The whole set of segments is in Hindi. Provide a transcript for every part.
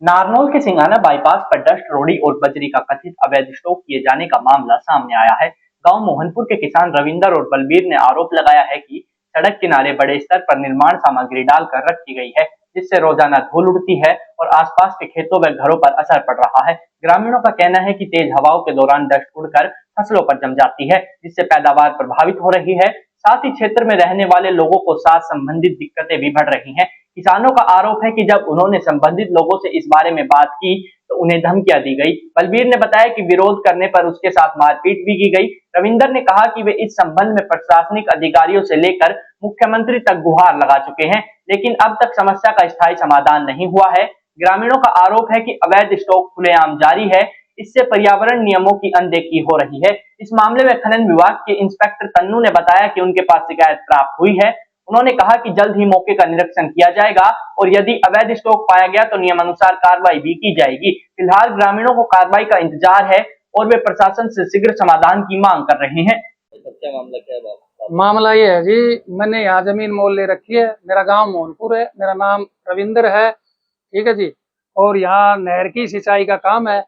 नारनौल के सिंघाना बाईपास पर डस्ट रोड़ी और बजरी का कथित अवैध स्टॉक किए जाने का मामला सामने आया है। गांव मोहनपुर के किसान रविंदर और बलबीर ने आरोप लगाया है कि सड़क किनारे बड़े स्तर पर निर्माण सामग्री डालकर रखी गई है, जिससे रोजाना धूल उड़ती है और आसपास के खेतों व घरों पर असर पड़ रहा है। ग्रामीणों का कहना है कि तेज हवाओं के दौरान डस्ट उड़कर फसलों पर जम जाती है, जिससे पैदावार प्रभावित हो रही है। साथ ही क्षेत्र में रहने वाले लोगों को सांस संबंधित दिक्कतें भी बढ़ रही हैं। किसानों का आरोप है कि जब उन्होंने संबंधित लोगों से इस बारे में बात की तो उन्हें धमकियां दी गई। बलबीर ने बताया कि विरोध करने पर उसके साथ मारपीट भी की गई। रविंदर ने कहा कि वे इस संबंध में प्रशासनिक अधिकारियों से लेकर मुख्यमंत्री तक गुहार लगा चुके हैं, लेकिन अब तक समस्या का स्थायी समाधान नहीं हुआ है। ग्रामीणों का आरोप है कि अवैध स्टॉक खुलेआम जारी है, इससे पर्यावरण नियमों की अनदेखी हो रही है। इस मामले में खनन विभाग के इंस्पेक्टर तन्नू ने बताया कि उनके पास शिकायत प्राप्त हुई है। उन्होंने कहा कि जल्द ही मौके का निरीक्षण किया जाएगा और यदि अवैध स्टॉक पाया गया तो नियमानुसार कार्रवाई भी की जाएगी। फिलहाल ग्रामीणों को कार्रवाई का इंतजार है और वे प्रशासन से शीघ्र समाधान की मांग कर रहे हैं। क्या मामला क्या है? मामला ये है जी, मैंने यहाँ जमीन मोल ले रखी है। मेरा गांव मोहनपुर है, मेरा नाम रविंदर है, ठीक है जी। और यहाँ नहर की सिंचाई का काम है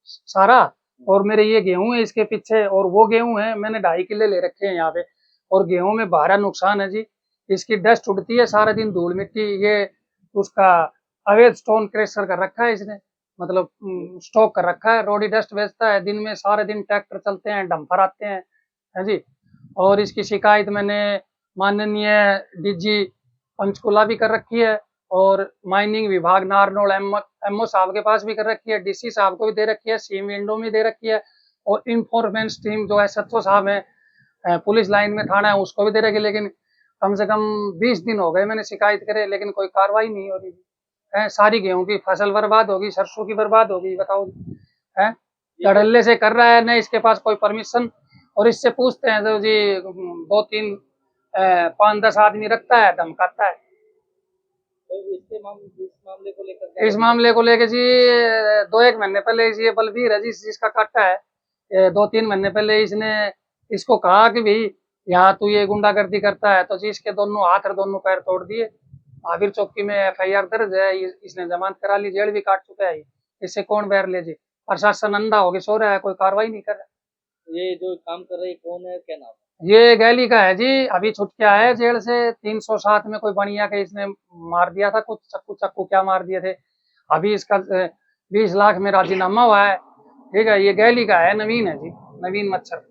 सारा, और मेरे ये गेहूं है इसके पीछे, और वो गेहूं है मैंने 2.5 किले ले रखे हैं यहाँ पे। और गेहूं में भारा नुकसान है जी, इसकी डस्ट उड़ती है सारा दिन, धूल मिट्टी। ये उसका अवैध स्टोन क्रशर कर रखा है इसने, मतलब स्टॉक कर रखा है। रोडी डस्ट बेचता है, दिन में सारे दिन ट्रैक्टर चलते हैं, डंपर आते हैं, है जी। और इसकी शिकायत मैंने माननीय डीजी पंचकुला भी कर रखी है, और माइनिंग विभाग नारनौल एमओ साहब के पास भी कर रखी है, डीसी साहब को भी दे रखी है, सीएम विंडो में दे रखी है, और इंफॉर्मेंस टीम जो है सत्तो साहब है पुलिस लाइन में थाना है उसको भी दे रखी है। लेकिन कम से कम 20 दिन हो गए मैंने शिकायत करे, लेकिन कोई कार्रवाई नहीं हो रही है। सारी गेहूं की फसल बर्बाद होगी, सरसों की बर्बाद होगी, बताओ है। धड़ल्ले से कर रहा है, न इसके पास कोई परमिशन। और इससे पूछते हैं तो जी 2-3 5-10 आदमी रखता है, धमकाता है। तो इस मामले को लेकर जी 2-1 महीने पहले ये बलबीर है जिसका काटा है, 2-3 महीने पहले इसने इसको कहा कि भाई यहाँ तू ये गुंडागर्दी करता है, तो जी इसके दोनों हाथ और दोनों पैर तोड़ दिए। महावीर चौकी में FIR दर्ज है, इसने जमानत करा ली, जेल भी काट चुका है। इससे कौन बैर ले जी? प्रशासन अंधा होके सो रहा है, कोई कार्रवाई नहीं कर रहा। ये जो काम कर रहे हैं कौन है, क्या नाम है? ये गैली का है जी, अभी छुट के आया है जेल से। 307 में कोई बनिया के इसने मार दिया था, कुछ चक्कू क्या मार दिए थे। अभी इसका 20 लाख में राजीनामा हुआ है, ठीक है। ये गैली का है, नवीन है जी, नवीन मच्छर।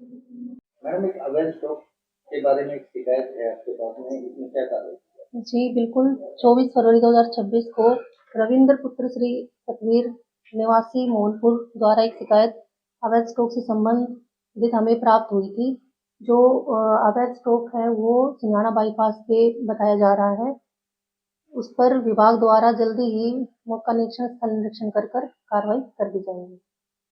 मैडम, एक अवैध स्टॉक के बारे में एक शिकायत है आपके पास में, इसमें क्या कार्रवाई? जी बिल्कुल, 24 फरवरी 2026 को रविंद्र पुत्र श्री सतवीर निवासी मोहनपुर द्वारा एक शिकायत अवैध स्टॉक से संबंधित हमें प्राप्त हुई थी। जो अवैध स्टॉक है वो सिंघाना बाईपास पे बताया जा रहा है। उस पर विभाग द्वारा जल्दी ही मौका निरीक्षण, स्थल निरीक्षण कर कार्रवाई कर दी जाएगी।